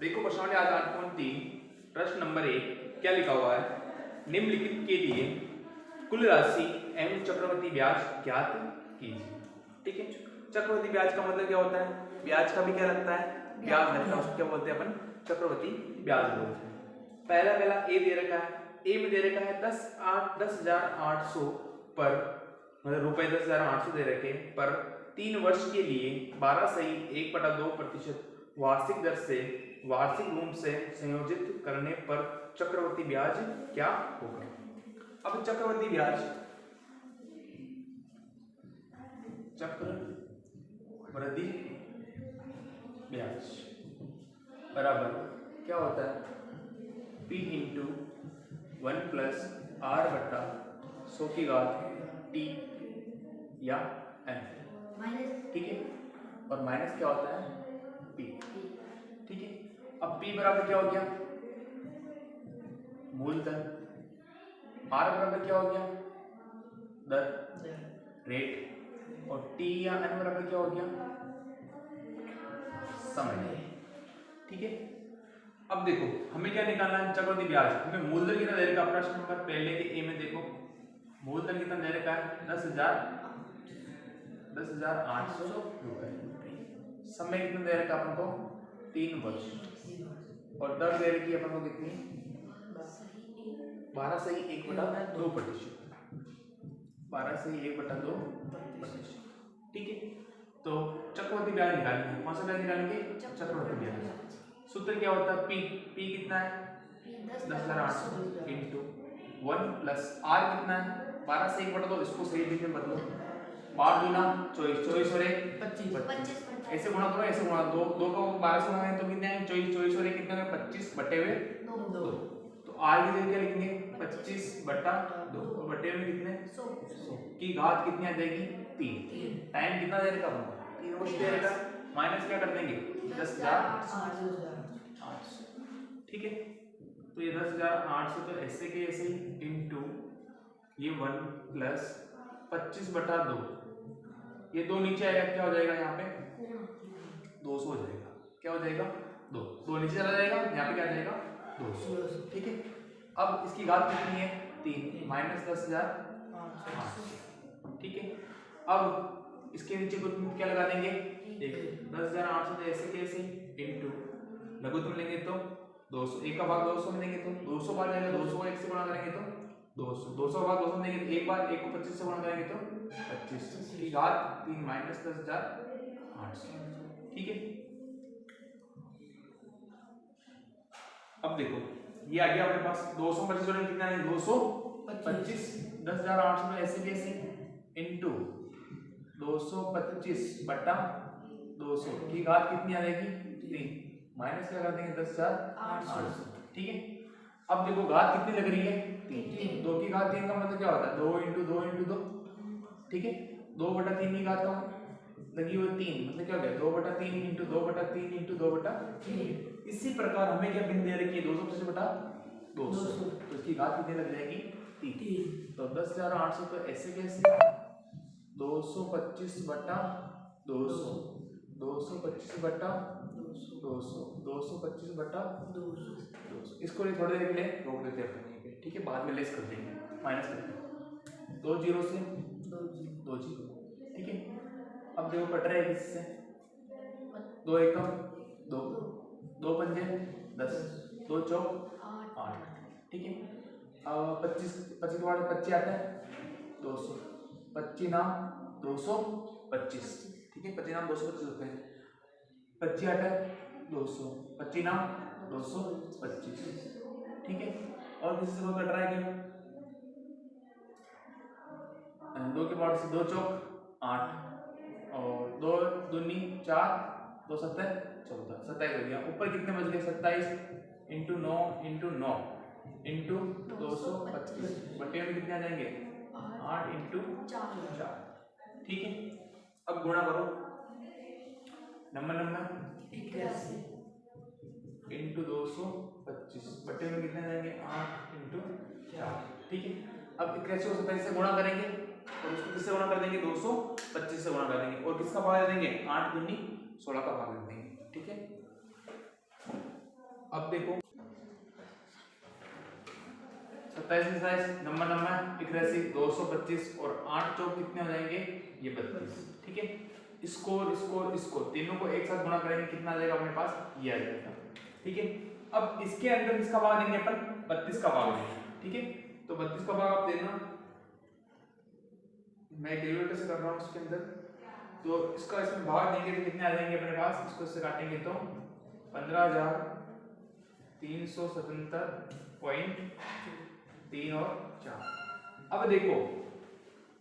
देखो प्रश्नावली आज 8.3 प्रश्न नंबर 1 क्या लिखा हुआ है, निम्नलिखित के लिए कुल राशि एवं चक्रवृद्धि ब्याज ज्ञात कीजिए। ठीक है, चक्रवृद्धि ब्याज का मतलब क्या होता है, ब्याज का भी क्या लगता है, ब्याज लगता है, उसको क्या बोलते हैं अपन, चक्रवृद्धि ब्याज बोलते हैं। पहला ए दे रखा है, ए में दे रखा है 10,800 पर, मतलब रुपए 10,800 दे रखे पर 3 वर्ष के लिए 12.1/2% वार्षिक दर से वार्षिक रूप से संयोजित करने पर चक्रवृद्धि ब्याज क्या होगा। अब चक्रवृद्धि ब्याज, चक्रवृद्धि ब्याज बराबर क्या होता है, P इंटू 1 प्लस R बट्टा 100 की घात T या N। ठीक है, और माइनस क्या होता है P। ठीक है, अब P बराबर क्या हो गया, मूलधन, R बराबर क्या हो गया, दर, रेट, और T या N बराबर क्या हो गया, समय। ठीक है, अब देखो हमें क्या निकालना है, चक्रवृद्धि ब्याज। हमें मूलधन कितना दे रखा है, प्रश्न नंबर पहले के ए में देखो मूलधन कितना दे रखा है 10,800 रुपए। समय कितना दे रखा है अपन को 3 वर्ष, और दर दे रखी है अपन को कितनी 12.1/2%, 12.1/2%। ठीक है, तो चक्रवृद्धि ब्याज निकालेंगे, कौन सा ब्याज निकालेंगे, चक्रवृद्धि ब्याज। सूत्र क्या होता है, P कितना है 10,800 इंटू 1 प्लस R कितना है 12.1/2, इसको सही दिशा में बदलो, 8 दूना 24, 24 और 1 25, ऐसे गुणा करो, ऐसे गुणा, 2 को 12 से गुणा तो कितने हैं 24, 24 और 1 कितने हैं 25 बटे हुए 2। तो R की जगह क्या लिखेंगे 25/2, और बटे हुए कितने 100 की घात कितनी आ जाएगी 3। टाइम कितना दे रखा है 3 वर्ष दे रखा, माइनस क्या कर देंगे 10,800। ठीक है, तो ये 10,800 तो ऐसे के ऐसे इंटू ये 1 प्लस 25/2, ये 2 नीचे आएगा, क्या हो जाएगा यहाँ पे 200 हो जाएगा, क्या हो जाएगा 2 नीचे चला जाएगा, यहाँ पे क्या आ जाएगा 200। ठीक है, अब इसकी घात कितनी है 3 माइनस 10,800। ठीक है, अब इसके नीचे कुछ क्या लगा देंगे, 10,800 तो ऐसे कैसे इंटू लघुत्तम लेंगे तो 200, 1 का भाग 200 में देंगे तो 200 बार जाएगा, 200 को 1 से गुणा करेंगे तो 200, 200 का भाग 200 में देंगे तो 1 बार 1 को 25 से गुणा करेंगे तो 25 की घात 3 माइनस 10,800। ठीक है, अब देखो ये आ गया अपने पास 225 जोड़ेंगे कितना है 225, 10,800 में ऐसे कैसे इंटू 225/200 की घात कितनी आ जाएगी 3 माइनस क्या कर देंगे 10,800। ठीक है, अब देखो घात कितनी लग रही है 3, 2 की घात 3 का मतलब क्या होता है 2 इंटू 2 इंटू 2। ठीक है, 2/3 की घात का लगी हुई 3 मतलब क्या हो गया 2/3 इंटू 2/3 इंटू 2/3। इसी प्रकार हमें क्या बिंदु दे रखी है 225/200, तो इसकी घात कितनी लग जाएगी 3। तो 10,800 तो ऐसे कैसे 225/200, 225/200, इसको थोड़ी देर के लिए रोक देते हैं अपन यहीं पे। ठीक है, बाद में लेस कर देंगे, माइनस कर देंगे 2 0 से 2 0। ठीक है, अब देखो कट रहे हैं इससे 2 एकम 2, 2 पंजे 10, 2 चौक 8। ठीक है, अब 25 25 के बाद 25 आता है 200, 25 नाम 225। ठीक है, 25 नाम 225 होते हैं, 25 आता है 200, 25 नाम 225। ठीक है, और किसी से कोई कट रहा है क्या, 2 के बाद से 2 चौक 8, और 2 दूनी 4, 2 7 14, 27 हो गया। ऊपर कितने बच गए 27 इंटू 9 इंटू 9 इंटू 225 बटे में कितने आ जाएंगे 8 इंटू 4। ठीक है, अब गुणा करो, नंबर 81 इंटू 225 बटे में कितने जाएंगे 8 इंटू 4। ठीक है, अब 81 को 27 से गुणा करेंगे और उसको किससे गुणा कर देंगे 225 से गुणा कर देंगे, और किसका भाग दे देंगे 8 दूनी 16 का भाग दे देंगे। ठीक है, अब देखो 27 नंबर 81 225 और 8 चौक कितने हो जाएंगे, ये 32। ठीक है, इसको तीनों को एक साथ गुणा करेंगे, कितना आ जाएगा अपने पास, ये आ जाएगा। ठीक है, अब इसके अंदर किसका भाग देंगे अपन, 32 का भाग देंगे। ठीक है, तो 32 का भाग आप देना, मैं कैलकुलेटर से कर रहा हूँ उसके अंदर, तो इसका इसमें भाग देंगे तो कितने आ जाएंगे अपने पास, इसको इससे काटेंगे तो 15,377.3 और 4। अब देखो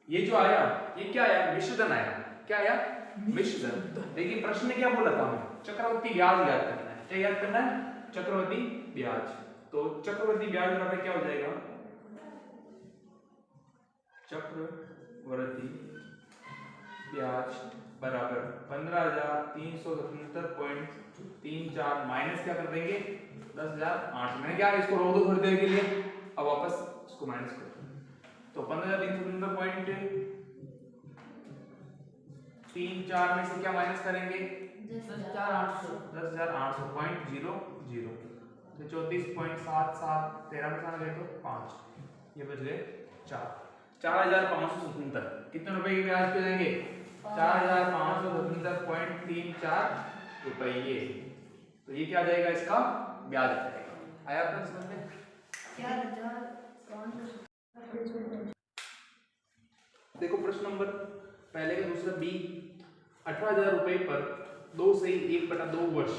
ये जो आया, ये क्या आया, मिश्रधन आया। क्या आया, मिश्रधन। देखिए प्रश्न में क्या बोला था हमें, चक्रवर्ती ब्याज याद करना है। क्या याद करना है, चक्रवर्ती ब्याज। तो चक्रवर्ती ब्याज बराबर क्या हो जाएगा, चक्रवर्ती ब्याज बराबर 15,377.34 माइनस क्या कर देंगे 10,008। मैंने क्या इसको रोक दो थोड़ी देर के लिए, अब वापस इसको माइनस कर दो, तो 15,377.34 में से क्या माइनस करेंगे 10,800.00, तो 34.77 13 में से गए तो 5, ये बच गए 4। 4,577 कितने रुपए के ब्याज पे देंगे, 4,577.34 रुपये। तो ये क्या आ जाएगा, इसका ब्याज आ जाएगा। आया आपको समझ में, देखो प्रश्न नंबर पहले का दूसरा बी, 18,000 रुपए पर 2 सही 1/2 वर्ष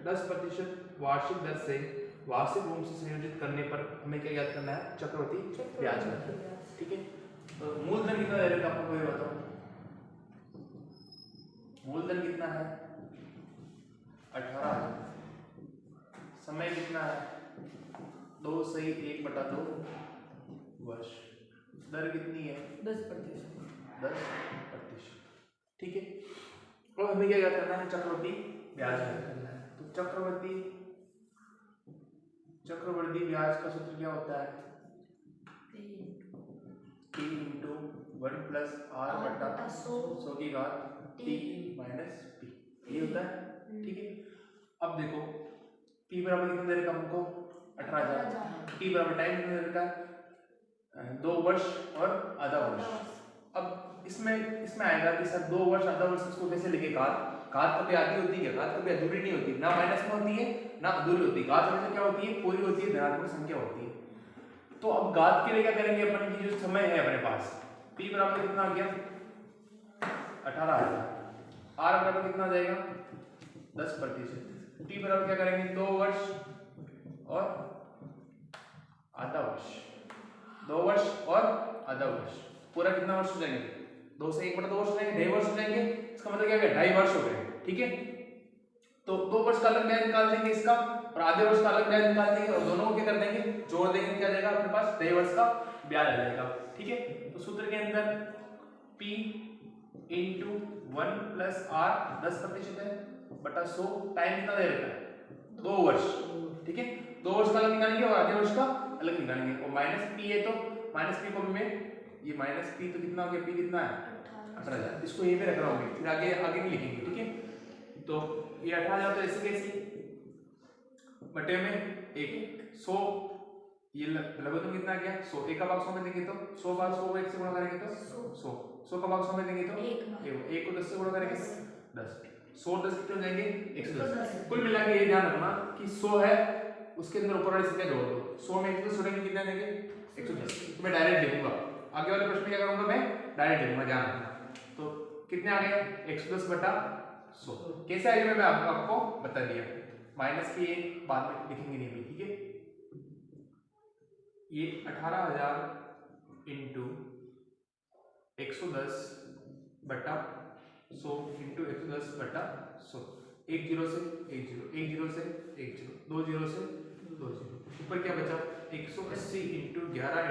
10% वार्षिक दर से वार्षिक रूप से संयोजित करने पर हमें क्या याद करना है, चक्रवर्ती ब्याज करना है। ठीक है, तो मूलधन कितना दे रखा आपको ये बताओ, मूलधन कितना है 18,000, समय कितना है 2 सही 1/2 वर्ष, दर कितनी है 10%। ठीक है, तो हमें क्या याद करना है, चक्रवर्ती ब्याज याद करना है। तो चक्रवर्ती ब्याज का सूत्र क्या होता है, T × 1 + R/100 की घात T - P, ये होता है। ठीक है, अब देखो P बराबर कितना दे रखा हमको 18,000, T बराबर टाइम कितना दे रखा 2 वर्ष और आधा वर्ष। अब इसमें आएगा कि सर 2 वर्ष आधा वर्ष, इसको कैसे लिखे, घात कभी आधी होती है, घात कभी अधूरी नहीं होती, ना माइनस में होती है ना अधूरी होती है, घात हमेशा क्या होती है, पूरी होती है, धनात्मक संख्या होती है। तो अब घात के लिए क्या करेंगे अपन की, जो समय है अपने पास, P बराबर कितना आ गया 18,000, R बराबर कितना आ जाएगा 10%, T बराबर क्या करेंगे 2 वर्ष और आधा वर्ष, 2 वर्ष और आधा वर्ष, पूरा कितना वर्ष हो जाएंगे, 2 से 1/2 वर्ष हो जाएंगे, 2.5 वर्ष हो जाएंगे। इसका मतलब क्या है, 2.5 वर्ष हो गए। ठीक है, तो 2 वर्ष का अलग ब्याज निकाल देंगे इसका, और आधे वर्ष का अलग ब्याज निकाल देंगे, और दोनों को क्या कर देंगे, जोड़ देंगे, क्या जाएगा अपने पास 2.5 वर्ष का ब्याज आ जाएगा। ठीक है, तो सूत्र के अंदर P × 1 + R 10% है बटा 100, टाइम कितना दे रखा है 2 वर्ष। ठीक है, 2 वर्ष का अलग निकालेंगे और आधे वर्ष का अलग निकालेंगे, और माइनस P है तो माइनस P को मैं, ये माइनस P तो कितना हो गया, P कितना है 18,000, इसको यहीं पे रख रहा हूँ, फिर आगे नहीं लिखेंगे। ठीक है, तो ये 18,000 तो ऐसे कैसे बटे में 1 100, ये लघुत्तम कितना आ गया 100, 1 का भाग 100 में देंगे तो 100 भाग 100 को 1 से गुणा करेंगे तो 100 का भाग 100 में देंगे तो 1 को 10 से गुणा करेंगे 10, 100 10 कितने हो जाएंगे 110। कुल मिला के ये ध्यान रखना कि 100 है, उसके अंदर ऊपर वाली संख्या जोड़ दो, 100 में 110 जोड़ेंगे कितना देंगे 110। तो मैं डायरेक्ट लिखूंगा, आगे वाले प्रश्न में क्या करूंगा, मैं डायरेक्ट लिखूंगा, ध्यान रखना। तो कितने आ गए 110/100, कैसे आएगा मैं आपको बता दिया, माइनस के बाद में लिखेंगे नहीं। ठीक है, ये 18,000 × 110/100 × 110/100, 1 0 से 1 0, 1 0 से 1 0, 2 0 से 2 0, ऊपर क्या बचा 180 × 11 ×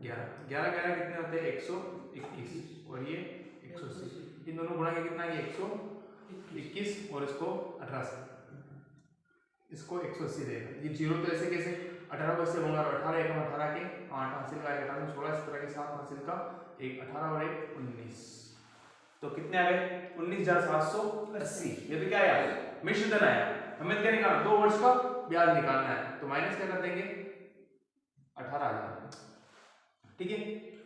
11, 11 11 कितने होते हैं 121, और ये 180, इन दोनों गुणा के कितना है 121, और इसको 18 से, इसको 180 देगा। ये 0 तो ऐसे कैसे 18 को इससे गुणा, 18 1 18 के 8 हासिल का 18 16 इस तरह के 7 हासिल का 1 18 और 1 19, तो कितने आ गए 19,780। ये तो क्या आया मिश्रधन आया। हमें क्या निकालना 2 वर्ष का ब्याज निकालना है तो माइनस क्या कर देंगे 18,000। ठीक है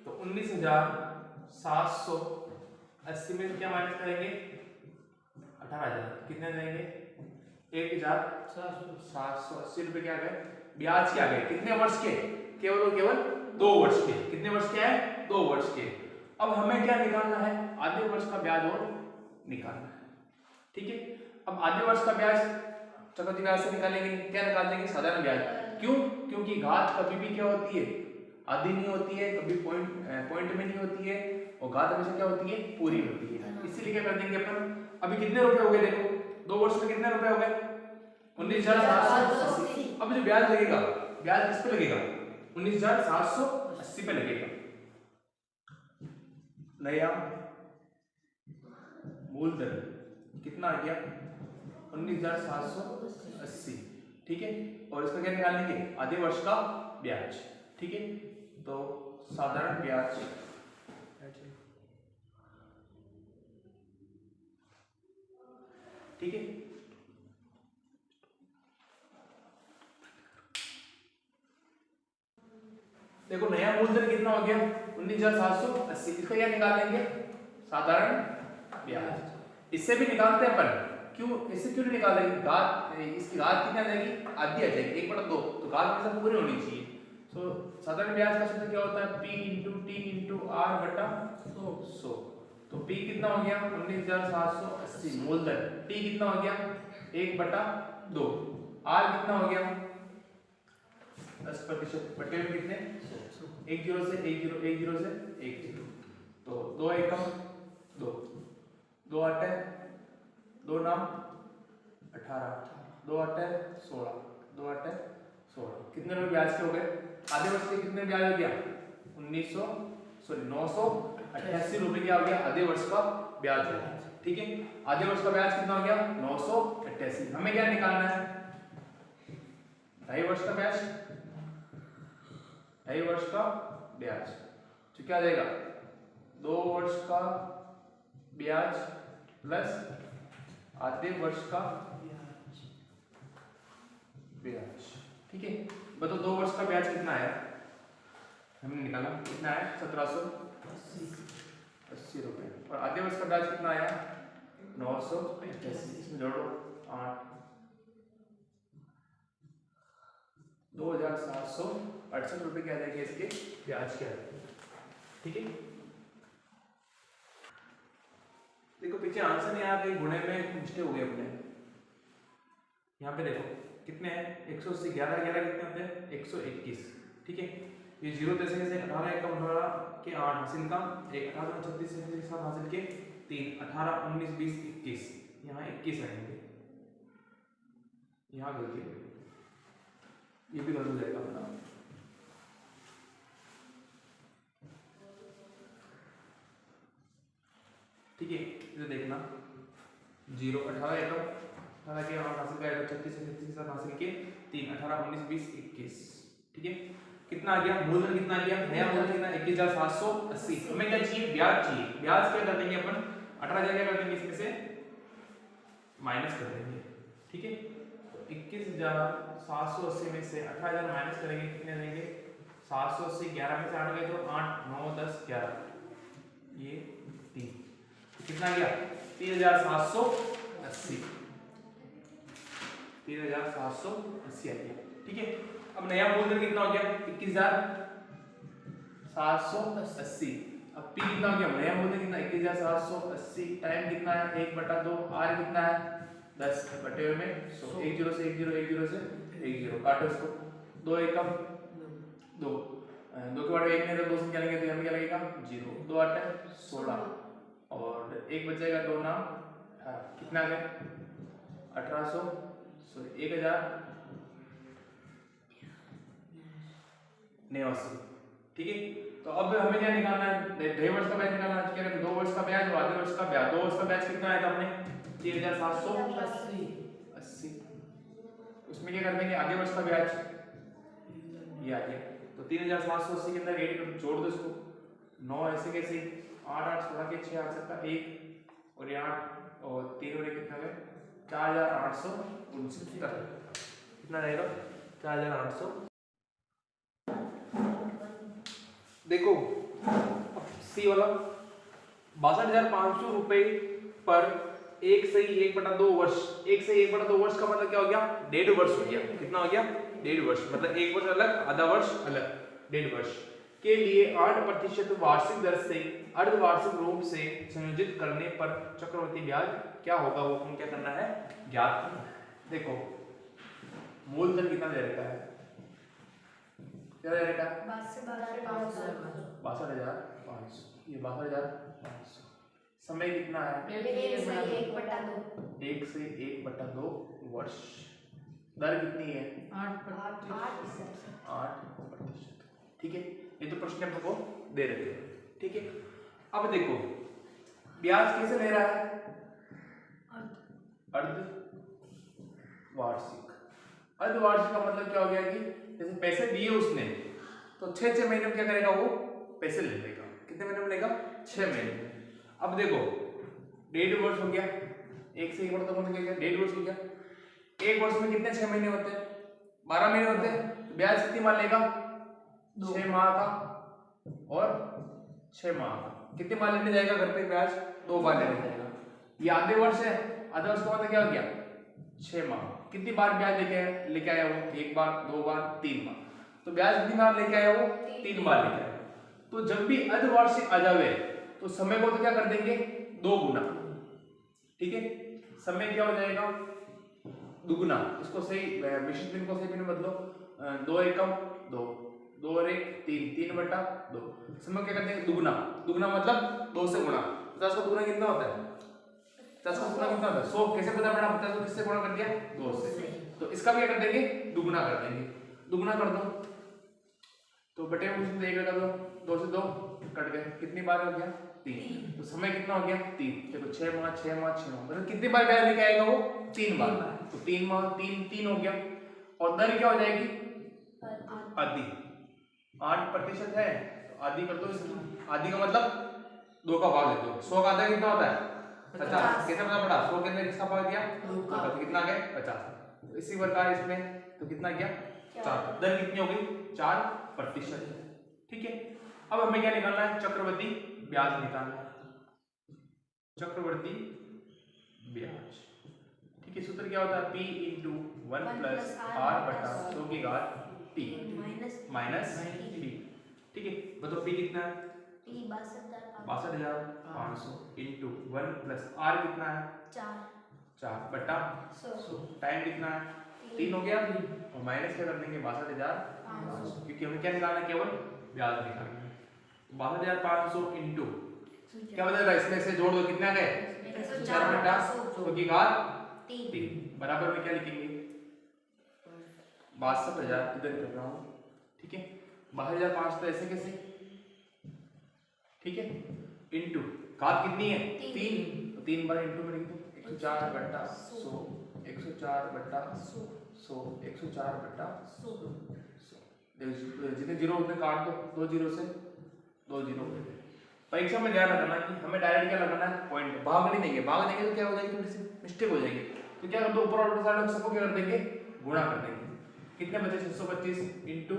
तो 19,780 में क्या माइनस करेंगे 18,000 कितने देंगे 1,780 रुपए क्या गए ब्याज क्या गए कितने वर्ष के केवल और केवल 2 वर्ष के। कितने वर्ष के है 2 वर्ष के। अब हमें क्या निकालना है आधे वर्ष का ब्याज और निकालना है। ठीक है अब आधे वर्ष का ब्याज चक्रवृद्धि ब्याज से निकालेंगे क्या निकाल देंगे साधारण ब्याज। क्यों क्योंकि घात कभी भी क्या होती है आधी नहीं होती है कभी पॉइंट में नहीं होती है और घात हमेशा क्या होती है पूरी होती है। इसीलिए क्या कर देंगे अपन अभी कितने रुपए हो गए देखो 2 वर्ष में कितने रुपए हो गए 19,780। अब जो ब्याज लगेगा ब्याज किस पे लगेगा 19,780 पे लगेगा। नया मूलधन कितना आ गया 19,780। ठीक है और इसका क्या निकालेंगे आधे वर्ष का ब्याज। ठीक है तो साधारण ब्याज ठीक है देखो नया मूलधन कितना हो गया 19,780। इसका क्या निकालेंगे साधारण ब्याज। इससे भी निकालते हैं अपन क्यों इससे क्यों नहीं निकालेंगे घात इसकी घात कितनी आ जाएगी आधी आ जाएगी 1/2 तो घात हमेशा पूरी होनी चाहिए। तो साधारण ब्याज का सूत्र क्या होता है p × t × r बटा 100। तो p कितना हो गया 19,780 मूलधन t कितना हो गया 1/2 r कितना हो गया 10% बटे में कितने 1 0 से 1 0 1 0 से 1 0 तो 2 एकम 2 2 8 2 नाम 18 2 8 16 2 8 16 कितने रुपए ब्याज के हो गए आधे वर्ष के कितने ब्याज हो गया 988 रुपए क्या हो गया आधे वर्ष का ब्याज है। ठीक है आधे वर्ष का ब्याज कितना हो गया 988। हमें क्या निकालना है 2.5 वर्ष का ब्याज 2.5 वर्ष का ब्याज तो क्या देगा 2 वर्ष का ब्याज प्लस आधे वर्ष का ब्याज। ठीक है बताओ 2 वर्ष का ब्याज कितना आया हमने निकाला कितना आया 1780 रुपए और आधे वर्ष का ब्याज कितना आया 988। इसमें जोड़ो 8 2,768 रुपए क्या देंगे इसके ब्याज के। ठीक है देखो पीछे आंसर नहीं आ गई गुणे में मिस्टेक हो गए अपने। यहाँ पे देखो कितने हैं 180 11 11 कितने होते हैं 121। ठीक है ये 0 जैसे कैसे 18 एकम 18 के 8 हासिल का 1 18 36 के साथ हासिल के 3 18 19 20 21 यहाँ 21 आएंगे यहाँ गलती हो गई ये भी गलत हो जाएगा अपना। ठीक है इसे देखना 0 18 एकम 18 के 8 हासिल का 36 के साथ हासिल के 3 18 19 20 21। ठीक है कितना आ गया मूलधन कितना आ गया नया मूलधन कितना 21,780। हमें क्या चाहिए ब्याज चाहिए। ब्याज क्या कर देंगे अपन 18,000 क्या कर देंगे इसमें से माइनस कर देंगे। ठीक है तो 21,780 में से 18,000 माइनस करेंगे कितने देंगे 780 11 में से 8 गए तो 8 9 10 11 ये 3 कितना गया 3,780 3,780 आ गया। ठीक है अब नया मूलधन कितना हो गया 21,780। अब p कितना हो गया नया मूलधन कितना 21,780 टाइम कितना है 1/2 r कितना है 10 बटे में 100 1 0 से 1 0 1 0 से 1 0 काटो इसको 2 एकम 2 2 के बाद 1 नहीं तो 2 से क्या लगेगा तो यहाँ क्या लगेगा 0 2 8 16 और 1 बचेगा 2 नाम कितना आ गया 1800 सॉरी 1089। ठीक है तो अब हमें क्या निकालना है 2.5 वर्ष का ब्याज निकालना है। क्या करें 2 वर्ष का ब्याज और आधे वर्ष का ब्याज 2 वर्ष का ब्याज कितना आया था हमने 3,780 उसमें क्या कर देंगे आधे वर्ष का ब्याज ये आ गया तो 3,780 के अंदर 8 जोड़ दो इसको 9 ऐसे कैसे 8 8 16 के 6 आ सकता 1 और यहाँ और 3 बटे कितना है 4869 कितना रहेगा 4800। देखो सी वाला 62,500 रुपए पर 1/1/2 वर्ष। 1/1/2 वर्ष का मतलब क्या हो गया 1.5 वर्ष हो गया। कितना हो गया 1.5 वर्ष, मतलब 1 वर्ष अलग आधा वर्ष अलग 1.5 वर्ष के लिए 8% वार्षिक दर से अर्धवार्षिक रूप से संयोजित करने पर चक्रवृद्धि ब्याज क्या होगा वो हम क्या करना है ज्ञात करना है। देखो मूलधन कितना दे रखा है, क्या दे रखा है 62,500 ये 62,500। समय कितना है 1/1/2 वर्ष। दर कितनी है 8%। ठीक है, ये तो प्रश्न हम लोगों को दे रहे थे। ठीक है, अब देखो ब्याज कैसे ले रहा है अर्धवार्षिक। अर्धवार्षिक का मतलब क्या हो गया कि जैसे पैसे दिए उसने तो 6 महीने में क्या करेगा वो पैसे ले लेगा। कितने महीने में लेगा 6 महीने। अब देखो 1.5 वर्ष हो गया, 1 से 1 वर्ष तक क्या 1.5 वर्ष हो गया। 1 वर्ष में कितने 6 महीने होते हैं 12 महीने होते हैं। तो ब्याज कितनी मार लेगा 6 माह का और 6 माह का। कितने बार लेने जाएगा घर पे ब्याज 2 बार लेने जाएगा। ये आधे वर्ष है, आधे वर्ष का मतलब क्या हो गया 6 माह। कितनी बार ब्याज लेके आया वो 1 बार 2 बार 3 बार। तो ब्याज कितनी बार लेके आया वो 3 बार लेके आया। तो जब भी अर्धवार्षिक आ जावे तो समय को तो क्या कर देंगे 2 गुना। ठीक है, समय क्या हो जाएगा दुगुना। इसको सही मिश्रित भिन्न को सही भिन्न बदलो 2 एकम 2 2 और 1 3 3/2। समय क्या करते हैं दुगुना। दुगुना मतलब 2 से गुणा। 50 का दुगुना कितना होता है 50 का गुणा कितना होता है 100। कैसे पता पड़ा 50 को किससे गुणा कर दिया 2 से। तो इसका भी क्या कर देंगे दुगुना कर देंगे। दुगुना कर दो तो बटे में उसमें 1 लगा दो 2 से 2 कट गए। कितनी बार हो गया 3। तो समय कितना हो गया 3। देखो 6 माह 6 माह 6 माह मतलब कितनी बार ब्याज लेके आएगा वो 3 बार। तो 3 माह 3 हो गया। और दर क्या हो जाएगी आधी 8% है तो आधी कर दो इसकी। आधी का मतलब 2 का भाग दे दो। 100 का आधा कितना होता है 50। कैसे पता पड़ा 100 के अंदर किसका भाग दिया 2 का। तो कितना आ गया 50। तो इसी प्रकार इसमें तो कितना गया 4। दर कितनी हो गई 4%। ठीक है, अब हमें क्या निकालना है चक्रवृद्धि ब्याज निकालना है। चक्रवृद्धि ब्याज ठीक है, सूत्र क्या होता है P × 1 + R बटा 100 की घात T माइनस T। ठीक है, बताओ P कितना है 62,500 × 1 + R कितना है 4 बटा 100। टाइम कितना है 3 हो गया और माइनस क्या कर देंगे 62,500 क्योंकि हमें क्या निकालना है केवल ब्याज निकालना है। 62,500 इंटू क्या बदल रहा है इसमें से जोड़ दो कितना गए 4 बटा 100 की घात 3 बराबर में क्या लिखेंगे 62,000 इधर कर रहा हूँ। ठीक है, 62,500 तो ऐसे कैसे। ठीक है, इंटू घात कितनी है 3 तो 3 बार इंटू में लिख दो 104 बटा 100 104 बटा 100 104 बटा 100। जितने जीरो उतने काट दो 2 जीरो से 2 जीरो। परीक्षा में ध्यान रखना कि हमें डायरेक्ट क्या लगाना है पॉइंट। भाग नहीं देंगे, भाग देंगे तो क्या हो जाएगी थोड़ी सी मिस्टेक हो जाएगी। तो क्या कर दो ऊपर और साइड सबको क्या कर देंगे गुणा कर देंगे। कितने बचे 625 इंटू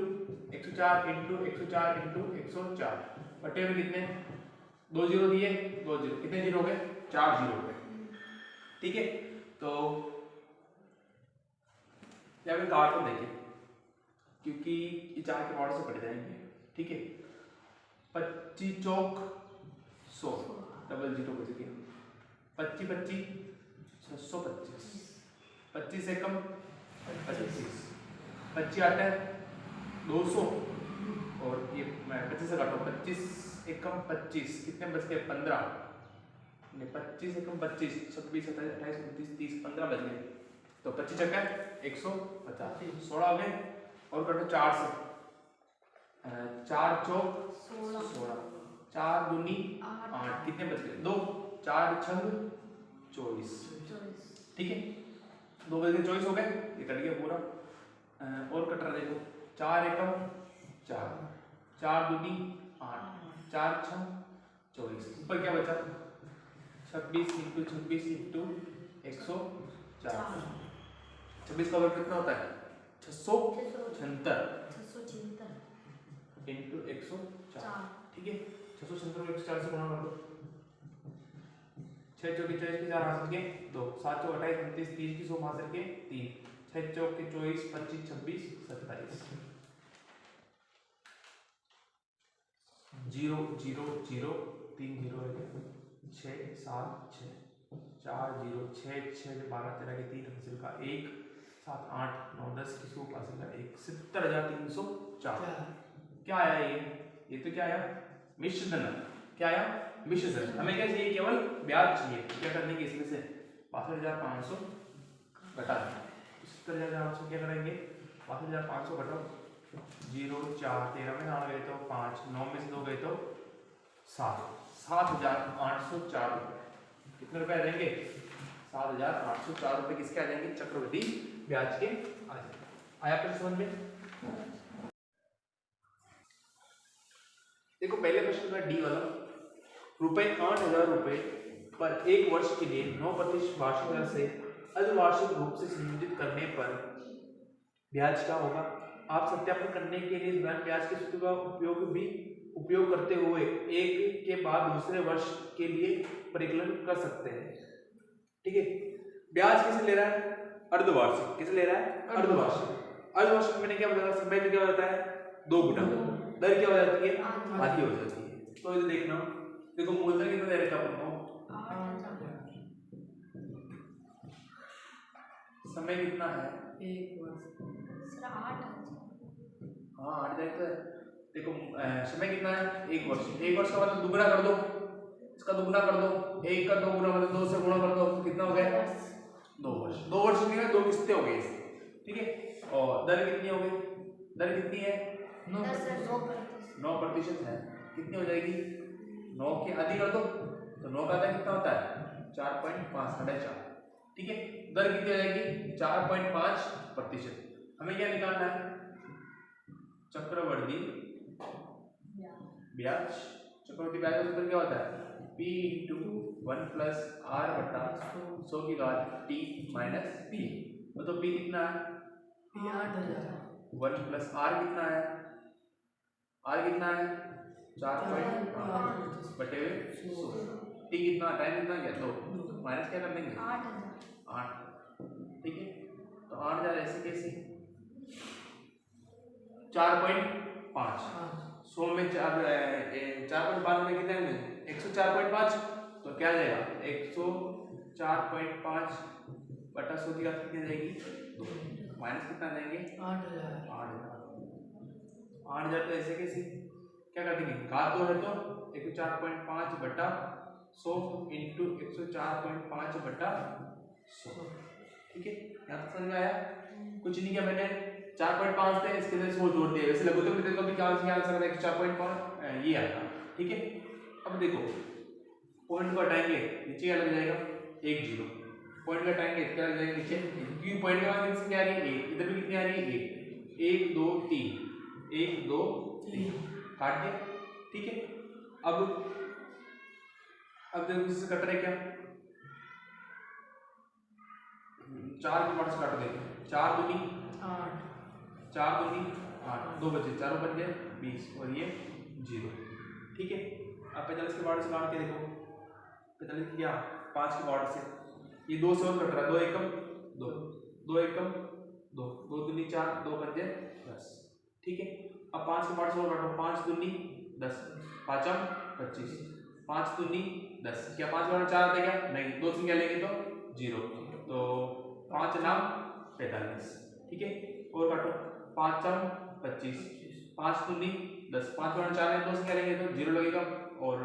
104 इंटू 104 इंटू 104 बटे में कितने 2 जीरो दिए 2 जीरो कितने जीरो हो गए 4 जीरो हो गए। ठीक है, तो या फिर काट को देखिए क्योंकि ये 4 के पावर से कट जाएंगे। ठीक है, 25 चौक 100 डबल जीरो बच गया 25 25 625 25 से कम 25 25 आता है 200 और ये मैं 25 से काटूँ 25 एक कम 25 कितने बच गए 15 नहीं 25 से कम 25 26 27 28 29 30 15 बच गए। तो 25 चक्कर 150 16 हो गए और कटो 4 से 4 चौक 16 4 दूनी 8 कितने बच गए 2 4 छंग 24। ठीक है, 2 बज गए 24 हो गए ये कट गया पूरा। और कट रहा देखो 4 एकम 4 4 दूनी 8 4 छंग 24 ऊपर क्या बचा 26 इंटू 26 इंटू 104। 26 का वर्ग कितना होता है? 676 इंटू 104। ठीक है, 676 को 104 से गुणा कर दो। 6 चौके 24 के 4 हासिल के 2, 7 चौक 28 29 30 की 100 हासिल के 3, 6 चौक के 24 25 26 27। 0 0 0 3 0 है 6 7 6 4 0 6 6 12 13 के 3 हासिल का 1 7 8 9 10 की 100 हासिल का 1 70,304। क्या आया ये तो क्या आया? मिश्र धन। क्या आया? मिश्र धन। हमें क्या चाहिए? केवल ब्याज चाहिए। क्या करने की इसमें से 62,500 घटा 70,500 क्या करेंगे? 62,500 घटाओ 0 4 13 में 9 गए तो 5 9 में से 2 गए तो 7 7,804 रुपये। कितने रुपए आ जाएंगे? 7,804 रुपये किसके आ जाएंगे? चक्रवृद्धि ब्याज के आ जाएंगे। आया प्रश्न समझ में? देखो पहले प्रश्न का डी वाला, रुपए 8,000 रुपए पर 1 वर्ष के लिए 9% वार्षिक दर से अर्धवार्षिक रूप से संयोजित करने पर ब्याज क्या होगा? आप सत्यापन करने के लिए ब्याज के सूत्र का उपयोग करते हुए एक के बाद दूसरे वर्ष के लिए परिकलन कर सकते हैं। ठीक है, ब्याज किसे ले रहा है? अर्धवार्षिक। किसे ले रहा है? अर्धवार्षिक। अर्धवार्षिक मैंने क्या बताया? समय क्या होता है? 2 गुना। दर क्या हो जाती है? आधी हो जाती है। तो इधर देखना, देखो मूलधन कितना दे रखा अपन को? समय कितना है? 1 वर्ष। हाँ 8 देखो समय कितना है? 1 वर्ष। 1 वर्ष का मतलब दुगना कर दो, इसका दुगना कर दो। 1 का 2 गुना मतलब 2 से गुणा कर दो तो कितना हो गया? 2 वर्ष। 2 वर्ष नहीं है, 2 किस्तें हो गई। ठीक है, और दर कितनी हो गई? दर कितनी है? 9% है। कितनी हो जाएगी? 9 की आधी कर दो तो 9 का आधा कितना होता है? 4.5 4.5। ठीक है, दर कितनी हो जाएगी? 4.5%। हमें क्या निकालना है? चक्रवर्ती ब्याज। चक्रवर्ती ब्याज का सूत्र क्या होता है? P इंटू 1 प्लस R बटा 100 की घात T माइनस P। तो P कितना है? 1 प्लस R कितना है? R कितना है? 4.5 बटे 100। T कितना? टाइम कितना गया? 2 माइनस क्या कर देंगे? 8। ठीक है, तो 8,000 ऐसे कैसे? 4.5 100 में 4.5 में कितना है? 104.5। तो क्या जाएगा? 104.5 बटा 100 की घात कितनी जाएगी? 2 माइनस कितना जाएंगे? 8,000 तो ऐसे कैसे? क्या कर देंगे? घात 2 है तो 104.5 बटा 100 इंटू 104.5 बटा 100। ठीक है, यहाँ तक समझ में आया? कुछ नहीं किया मैंने, 4.5 थे इसके अंदर 100 जोड़ दिया। वैसे लघुत्तम में देखो क्या आंसर है? 4.5 ये आता। ठीक है, अब देखो पॉइंट को हटाएंगे, नीचे क्या लग जाएगा? 1 0। पॉइंट को हटाएंगे क्या लग जाएगा? नीचे, क्योंकि पॉइंट के बाद कितनी आ रही है? 1। इधर भी कितनी आ रही है? 1 1 2 3 1 2 3 काट दिया। ठीक है, अब देखो इससे कट रहा है क्या? 4 के पार्ट से काट देंगे। 4 दूनी 8 4 दूनी 8 2 बचे, 4 बच गए 20 और ये 0। ठीक है, अब 45 के पार्ट से काट के देखो। 45 किया 5 के पार्ट से, ये 2 से और कट रहा है। 2 एकम 2 2 एकम 2 2 दूनी 4 2 बचे 10। ठीक है, अब 5 के पार्ट से और काटो। 5 दूनी 10 5 25 5 दूनी 10। क्या 5 के पार्ट 4 आता है क्या? नहीं, 2 से क्या लेंगे तो 0। तो 5 नाम 45। ठीक है, और काटो। 5 25 5 दूनी 10 5 के पार्ट 4 है, 2 से क्या लेंगे तो 0 लगेगा और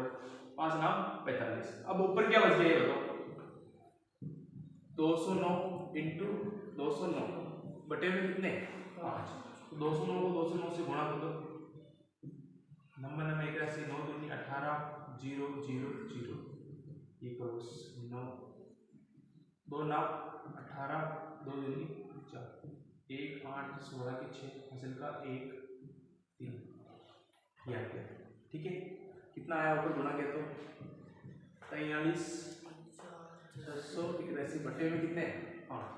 5 नाम 45। अब ऊपर क्या बच गया ये बताओ? 209 इंटू 209 बटे में कितने? 5। तो 209 को 209 से गुणा कर दो। नंबर 81 9 दूनी 18 0 0 0 इक्वल्स 9 2 नाम 18 2 दूनी 4 1 8 16 के 6 हासिल का 1 3 किया गया। ठीक है, कितना आया ऊपर गुणा किया तो 43 600 81 बटे में कितने 8,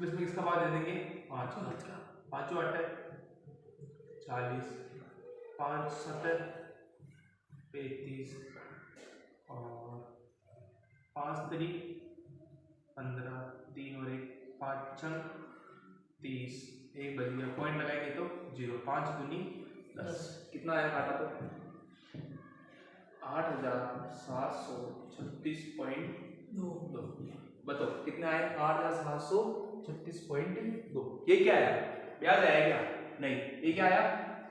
इसमें किसका भाग दे देंगे 5 का, 5 8 40, 5 7 35 और 5 3 15, 3 और 1 5 6 30, 1 बच गया, पॉइंट लगाएंगे तो 0, 5 दूनी 10, कितना आया काटा तो 8736.2, बताओ कितने आए 8736.2, ये क्या है ब्याज आया क्या नहीं, ये क्या आया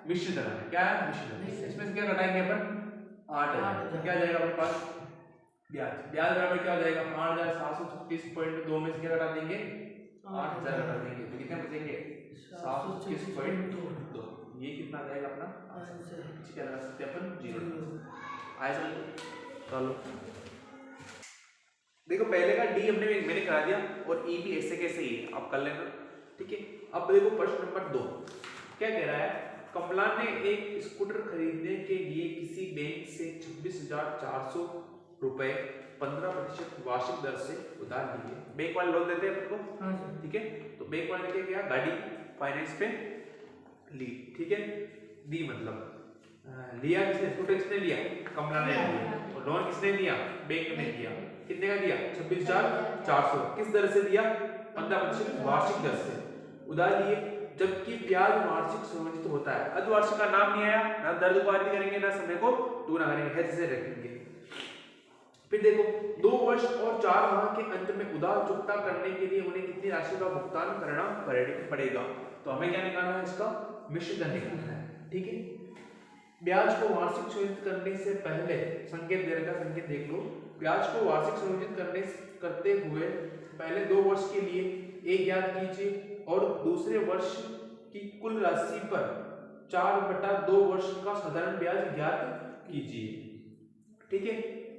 मिश्रित धन, क्या है मिश्रित धन, इसमें से क्या घटाएंगे अपन 8000, क्या जाएगा अपने पास ब्याज, ब्याज बराबर क्या हो जाएगा 8736.2 में से क्या घटा देंगे 8000 घटा देंगे तो कितने बचेंगे 736.2, ये कितना आ जाएगा अपना आंसर, क्या लगा सकते हैं अपन 0 आया समझ। चलो देखो पहले का डी मैंने करा दिया और ई भी ऐसे कैसे ही है आप कर लेना, ठीक है। अब देखो प्रश्न नंबर 2 क्या कह रहा है, कमला ने एक स्कूटर खरीदने के लिए किसी बैंक से 26,400 रुपए 15% वार्षिक दर से उधार लिए, बैंक वाले लोन देते हैं आपको, ठीक है, तो बैंक वाले ने क्या गाड़ी फाइनेंस पे ली, ठीक है, दी मतलब लिया किसने, स्कूटर किसने लिया कमला ने लिया, और लोन किसने लिया बैंक ने लिया, कितने का दिया 26,400, किस दर से दिया 15% वार्षिक दर से उधार लिए, जबकि ब्याज वार्षिक संयोजित होता है, अर्धवार्षिक का नाम नहीं आया, ना दर दुगुना करेंगे ना समय को दुगुना करेंगे, ऐसे रखेंगे। फिर देखो 2 वर्ष और 4 माह के अंत में उधार चुकता करने के लिए उन्हें कितनी राशि का भुगतान करना पड़ेगा, तो हमें क्या निकालना है इसका मिश्रित धन निकालना है, ठीक है। ब्याज को वार्षिक संयोजित करने से पहले संकेत दे रखा, संकेत देख लो, ब्याज को वार्षिक संयोजित करते हुए पहले 2 वर्ष के लिए एक ज्ञात कीजिए और दूसरे वर्ष की कुल राशि पर 4/2 वर्ष का साधारण ब्याज ज्ञात कीजिए, ठीक है।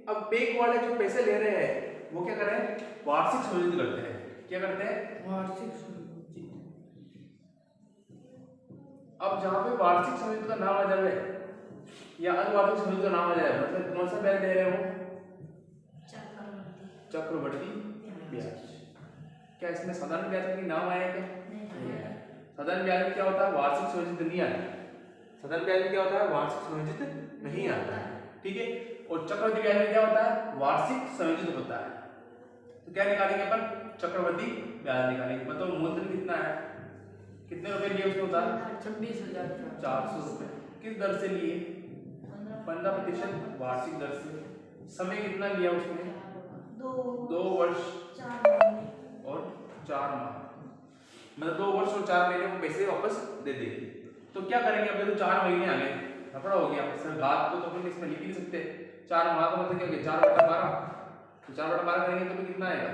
अब बैंक वाले जो पैसे ले रहे हैं वो क्या कर रहे हैं वार्षिक संयोजित करते हैं, क्या करते हैं वार्षिक संयोजित। अब जहां पे वार्षिक संयोजित का नाम आ जाए या अर्धवार्षिक संयोजित का नाम आ जाए, मतलब कौन सा ब्याज दे रहे हो चक्रवृद्धि ब्याज, क्या इसमें साधारण ब्याज का नाम आया क्या नहीं आया। साधारण ब्याज में क्या होता है वार्षिक संयोजित नहीं आता, साधारण ब्याज में क्या होता है वार्षिक संयोजित नहीं आता है, ठीक है। और चक्रवृद्धि ब्याज में क्या होता है वार्षिक संयोजित होता है, तो क्या निकालेंगे अपन चक्रवृद्धि ब्याज निकालेंगे। बताओ मूलधन कितना है, कितने रुपए लिए उसने उधार 26,400 रुपए, किस दर से लिए 15% वार्षिक दर से, समय कितना लिया उसने 2 वर्ष और 4 माह, मतलब 2 वर्ष और 4 महीने को पैसे वापस दे देंगे। तो क्या करेंगे अब देखो 4 महीने आ गए, लफड़ा हो गया सर, घात तो अपन इसमें लिख नहीं सकते, 4 माह का मतलब क्या हो गया 4/12, तो 4/12 करेंगे तो कितना आएगा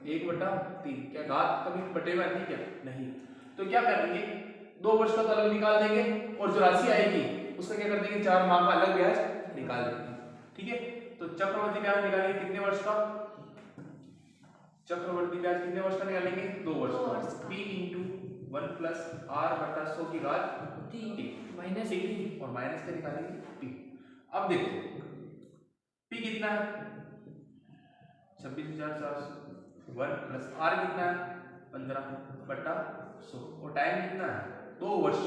1/3, क्या घात कभी बटे में आती क्या नहीं, तो क्या करेंगे 2 वर्ष का तो अलग निकाल देंगे और जो राशि आएगी उसका क्या कर देंगे 4 माह का अलग ब्याज निकाल देंगे, ठीक है। तो चक्रवृद्धि ब्याज निकालेंगे कितने वर्ष का, चक्रवृद्धि ब्याज कितने वर्ष का निकालेंगे 2 वर्ष का, p × 1 + r/100 की घात t माइनस और माइनस का निकालेंगे p। अब देखो p कितना है 26,400, 1 + r कितना है 15/100 और टाइम कितना है 2 वर्ष,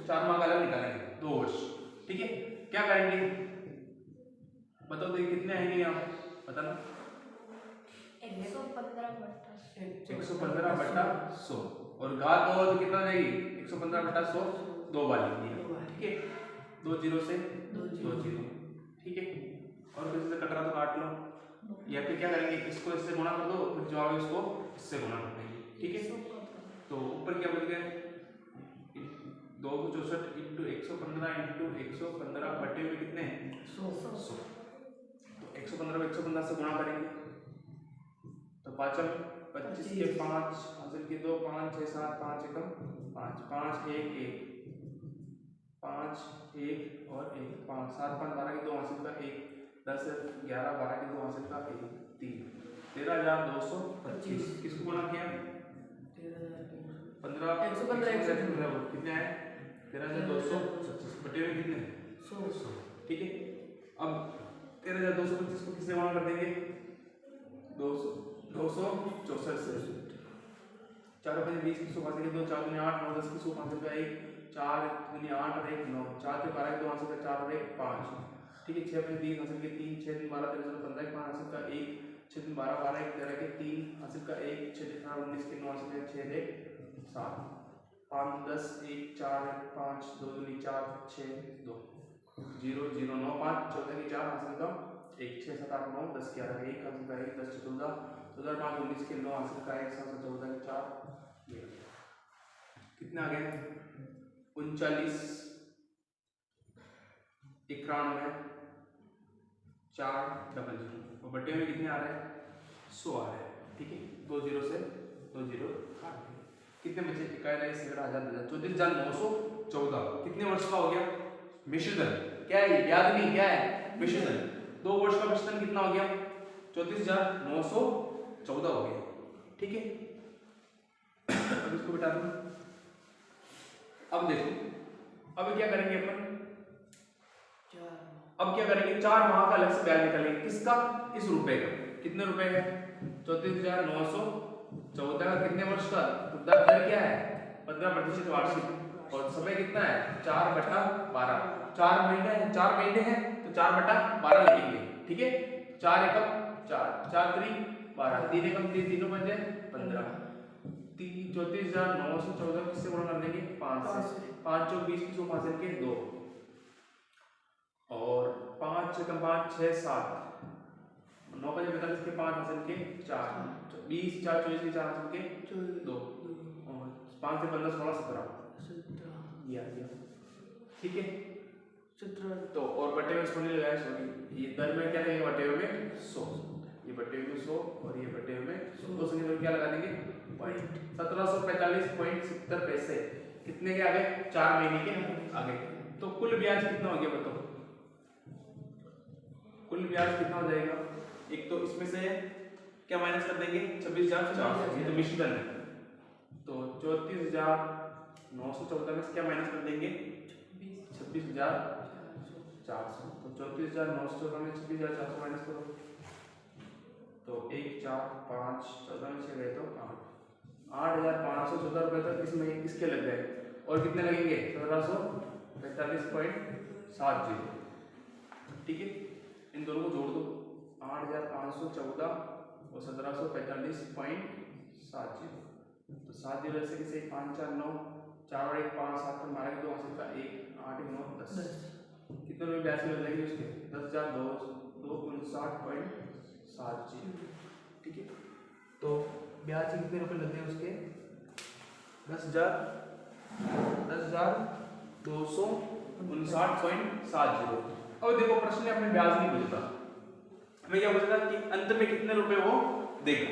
4 माह का अलग निकालेंगे 2 वर्ष, ठीक है। क्या करेंगे बताओ तो कितने आएंगे यहाँ बताना 115/100 और घात 2 तो कितना जाएगी 115/100 2 बार लिख दिया, ठीक है, 2 0 से 2 0, ठीक है। और किसी से कट रहा तो काट लो, या फिर क्या करेंगे इसको इससे गुणा कर दो, फिर जो आगे इसको इससे गुणा कर देंगे, ठीक है। तो ऊपर क्या बच गए 264 × 115 × 115 बटे में कितने 100, तो 115 को 115 से गुणा करेंगे तो 5 25 के 5 हासिल के 2 5 6 7 5 एकम 5 5 1 1 5 1 और 1 5 7 5 12 के 2 हासिल का 1 10 11 12 के 2 हासिल का 1 3 13,225 किसको गुणा किया 15 कितने आए 13,225 बटे में कितने 100, ठीक है। अब 13,225 को किससे गुणा कर देंगे? 264 से। 4 5 20 की 100 के 2 4 दूनी 8 9 10 की 100 5 का 1 4 दूनी 8 और 1 9 4 से 12 के 2 हासिल का 4 और 1 5। ठीक है 6 5 20 हासिल के 3 6 3 12 13 15 5 हासिल का 1 6 3 12 12 1 13 के 3 हासिल का 1 6 3 19 के 9 हासिल का 6 1 7 5 10 1 4 5 2 दूनी 4 6 2 0 0 9 5 14 की 4 हासिल का 1 6 7 8 9 10 11 1 हासिल का 1 10 14 14 5 19 के 9 हासिल का 1 7 14 के 4 ये कितना आ गया? 39 91 4 00 और बटे में कितने आ रहे हैं? 100 आ रहे हैं। ठीक है 2 0 से 2 0 काट दिए। कितने बचे? 21,000 34,914 कितने वर्ष का हो गया? मिश्रधन क्या है? ये ब्याज नहीं, क्या है? मिश्रधन। 2 वर्ष का मिश्रधन कितना हो गया? 34,914 हो गया। ठीक है अब इसको बिठा दूं। अब देखो अब क्या करेंगे अपन? अब क्या करेंगे? 4 माह का अलग से ब्याज निकालेंगे। किसका? इस रुपए का। कितने रुपए है? 34,914 का कितने वर्ष का? तो दर क्या है? 15% वार्षिक और समय कितना है? 4/12। 4 महीने हैं, 4 महीने हैं तो 4/12 लिखेंगे। ठीक है 4 एकम 4 4 3 12 3 एकम 3 तीनों बचे 15 34,914 किससे गुणा कर देंगे? 5 से। 5 चौक 20 की 100 हासिल के 2 और 5 एकम 5 6 7 9 5 45 के 5 हासिल के 4 20 4 24 के 4 हासिल के 2 और 5 से 15 16 17 ये आ गया। ठीक है 17 तो और बटे में 100 नहीं लगाया। सॉरी ये दर में क्या लगेगा? बटे में 100 ये बटे में 100 और ये बटे में 100 तो संख्या में क्या लगा देंगे? 1745.70 पैसे कितने के आ गए? 4 महीने के आ गए। तो कुल ब्याज कितना हो गया बताओ? कुल ब्याज कितना हो जाएगा? एक तो इसमें से क्या माइनस कर देंगे? 26,400 ये तो मिश्रधन है तो 34,914 में से क्या माइनस कर देंगे? 26,400 तो 34,914 में 26,400 माइनस करो तो 1 4 5 14 में से गए तो 8,514 रुपए तक इसमें किसके लग गए और कितने लगेंगे? 1745.70। ठीक है इन दोनों को जोड़ दो 8,514 और 1745.70 तो 7 0 से किसे 5 4 9 4 और 1 5 7 पर मारा 2 हासिल का 1 8 9 10 कितने रुपए ब्याज लग जाएंगे उसके? 10,259.70। ठीक है तो ब्याज कितने रुपए लग गए उसके? 10,259.70। अब देखो प्रश्न में अपने ब्याज नहीं पूछता, हमें क्या पूछता कि अंत में कितने रुपए वो देगा।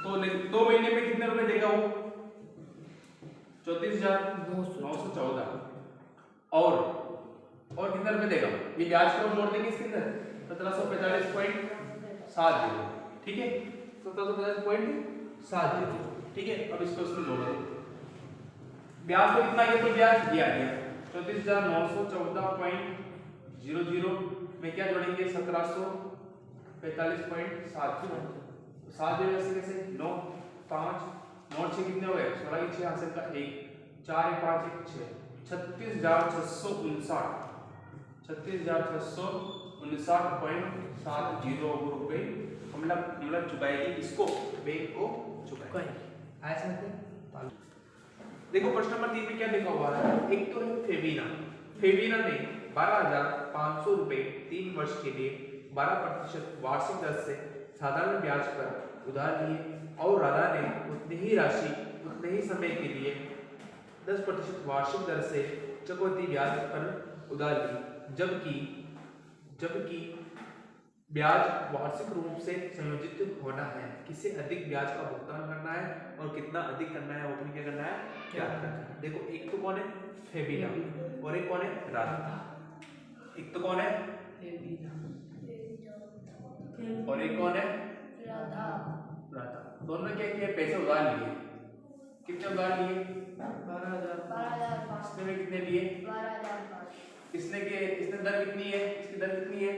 तो 2 महीने में कितने रुपए देगा वो? 34,914 और कितने रुपए देगा? ये ब्याज को जोड़ देंगे इसके अंदर 1745.70। ठीक है 1745.70। ठीक है अब इसको जोड़ दो ब्याज तो कितना गया? तो ब्याज ये आ गया 34,914.00 में क्या जोड़ेंगे? 1745.70 7 कैसे 9 5 9 6 कितने हो गए? 16 की 6 हासिल का 1 4 1 5 1 6 36,659.70 रुपए मतलब चुकाएगी इसको बैंक को चुकाएगी। ऐसे देखो प्रश्न नंबर 3 में क्या लिखा हुआ है? एक तो है फेबिना ने 12,500 रुपए 3 वर्ष के लिए 12% वार्षिक दर से साधारण ब्याज पर उधार लिए और राधा ने उतनी ही राशि उतने ही समय के लिए 10% वार्षिक दर से चक्रवृद्धि ब्याज पर उधार ली जबकि ब्याज वार्षिक रूप से संयोजित होना है। किसे अधिक ब्याज का भुगतान करना है और कितना अधिक करना है वो अपने क्या करना है ज्ञात करना है। देखो एक तो कौन है? फेबिना और एक कौन है? राधा। एक तो कौन है? फेबिना और एक कौन है? राधा। दोनों ने क्या किया? पैसे उधार लिए। कितने उधार लिए? 12,000। इसने कितने लिए? 12,000। इसने दर कितनी है? इसकी दर कितनी है?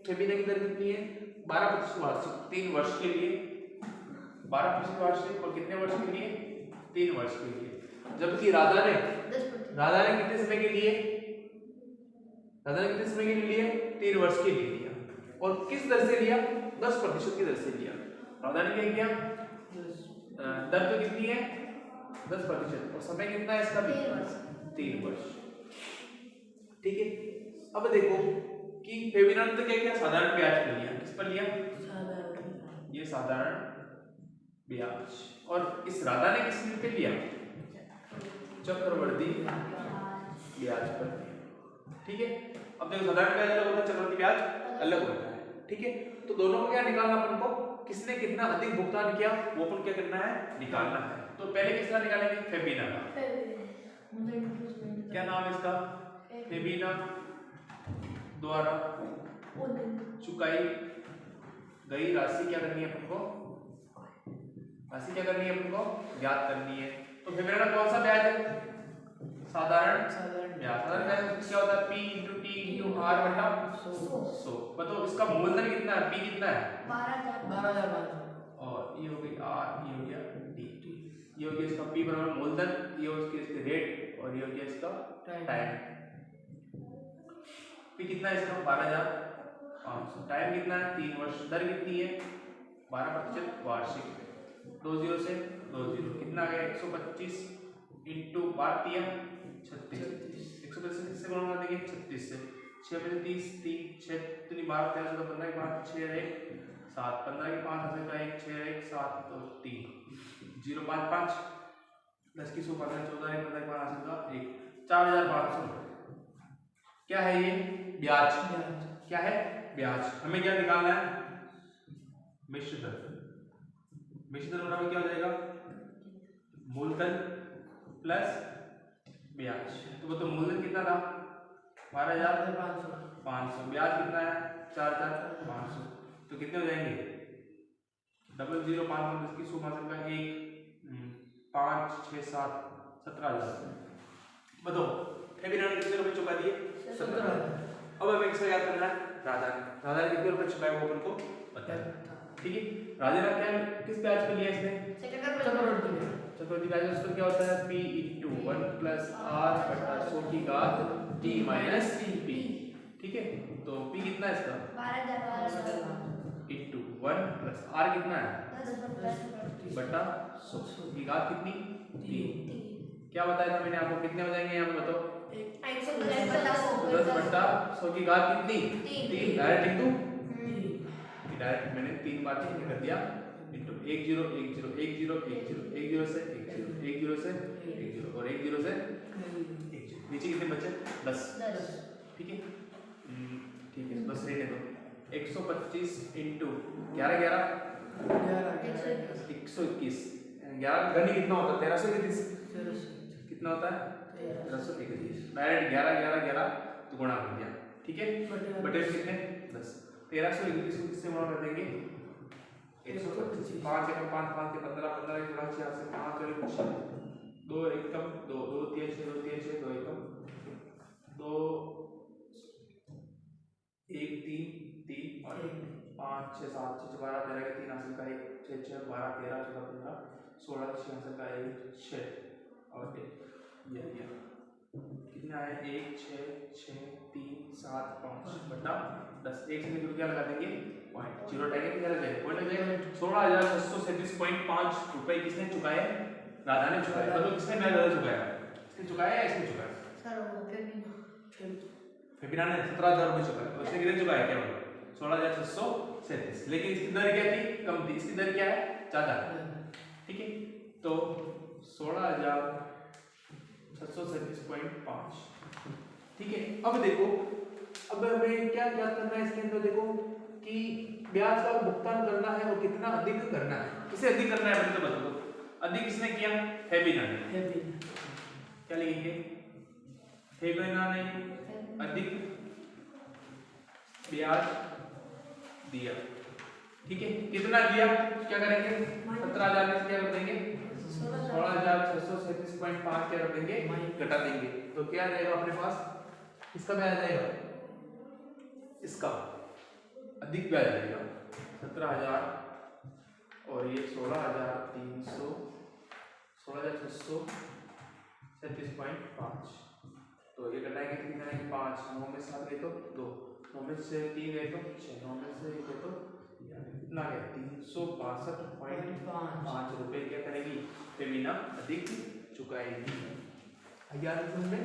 फेबिना की दर कितनी है 12% वार्षिक 3 वर्ष के लिए 12% वार्षिक और कितने वर्ष के लिए 3 वर्ष के लिए। जबकि राधा ने कितने समय के लिए लिए 3 वर्ष के लिए लिया और किस दर से लिया 10% की दर से लिया। राधा ने क्या किया दर तो कितनी है 10% और समय कितना है इसका भी 3 वर्ष। ठीक है अब देखो कि फेबिना ने तो क्या किया साधारण ब्याज पर लिया। किस पर लिया ये साधारण ब्याज और इस राधा ने किस पे लिया चक्रवर्ती ब्याज पर लिया। ठीक है अब देखो साधारण ब्याज अलग होता है चक्रवर्ती ब्याज अलग होता है। ठीक है तो दोनों को क्या निकालना अपन को किसने कितना अधिक भुगतान किया वो अपन क्या करना है निकालना है। तो पहले किसका निकालेंगे फेबिना का। क्या नाम है इसका फेबिना द्वारा चुकाई गई राशि क्या करनी है अपन को ज्ञात करनी है। तो फेबिना का कौन सा ब्याज है साधारण ब्याज। साधारण ब्याज क्या होता है P × T × R बटा 100। बताओ इसका मूलधन कितना है P कितना है 12,500 और ये हो गई R ये हो गया D ये हो गया इसका P बराबर मूलधन ये हो गया इसके रेट और ये हो गया इसका टाइम। P कितना है इसका 12,500 टाइम कितना है 3 वर्ष दर कितनी है 12% वार्षिक 2 0 से 2 0 कितना आ गया 125 इंटू 12 36 125 से गुणा कर देंगे 36 से 6 में 30 3 6 3 12 13 14 15 5 6 1 7 15 के 5 8 का 1 6 1 7 तो 3 0 5 5 10 की 100 15 14 15 के 5 का 1 4,500 क्या है ये ब्याज क्या है ब्याज। हमें क्या निकालना है मिश्र दर बराबर क्या हो जाएगा मूलधन प्लस ब्याज। तो मूलधन कितना था 12,500 ब्याज कितना है 4,500 तो कितने हो जाएंगे 00 5 10 की 100 का 1 5 6 7 17,000। बताओ फेबिना ने कितने रुपए चुका दिए 17,000। अब हमें किसका याद करना है राधा ने कितने रुपए चुकाए वो अपन को पता है। ठीक है राजा ने क्या किस ब्याज पे लिया इसने चक्रवर्ती ब्याज। उसका क्या होता है P × 1 + R बटा 100 की घात T - P। ठीक है तो P कितना है इसका 12,000 × 1 + R कितना है बटा 100 की घात कितनी 3। क्या बताया था मैंने आपको कितने हो जाएंगे यहाँ पे बताओ 10 बटा 100 की घात कितनी 3 डायरेक्ट लिख दूं डायरेक्ट मैंने 3 बार चेंज कर दिया इंटू 1 0 1 0 1 0 1 0 1 0 से 1 0 1 0 से 1 0 और 1 0 से 1 0 नीचे कितने बचे 10। ठीक है बस रहने दो 125 इंटू 11 11 121 11 घनी कितना होता है 1331 कितना होता है 1331 डायरेक्ट 11 11 11 तो गुणा कर दिया। ठीक है बटे कितने 10 1331 को किससे गुणा कर देंगे 125 5 1 5 5 के 15 15 के 6 से 5 और 6 2 1 कम 2 2 3 6 2 3 6 2 1 कम 2 1 3 3 और 5 6 7 6 12 13 के 3 हासिल का 1 6 6 12 13 14 15 16 6 हासिल का 1 6 और ये कितना है 1 6 6 3 7 5 बटा 10 1 से क्या लगा देंगे पॉइंट 0 टाइम क्या लगाएंगे पॉइंट लगाएंगे 16,637.5 रुपए किसने चुकाए राधा ने चुकाए। मतलब किसने ब्याज ज्यादा चुकाया इसने चुकाया या इसने चुकाया सर फेबिना ने 17,000 रुपए चुकाए और इसने कितने चुकाया क्या मतलब 16,637 लेकिन इसकी दर क्या थी कम थी इसकी दर क्या है ज्यादा है। ठीक है तो 16,637.5 ठीक है। अब देखो अब हमें क्या ज्ञात करना है इसके अंदर देखो कि ब्याज का भुगतान करना है और कितना अधिक करना है किसे अधिक करना है मतलब बताओ अधिक किसने किया फेबिना ने क्या लिखेंगे फेबिना ने अधिक ब्याज दिया। ठीक है कितना दिया क्या करेंगे 17,000 में क्या कर देंगे 16,637.5 क्या कर देंगे घटा देंगे तो क्या आ जाएगा अपने पास इसका ब्याज आएगा इसका अधिक ब्याज लगेगा 17,000 और ये 16,300 16,637.5। तो ये घटाएंगे तो कितना आएंगे 5, 9 में 7 गए तो 2, 9 में से 3 गए तो 6, 9 में से 1 गए तो कितना गया 362.5 रुपए क्या करेगी फेमिना अधिक चुकाएगी। 11 में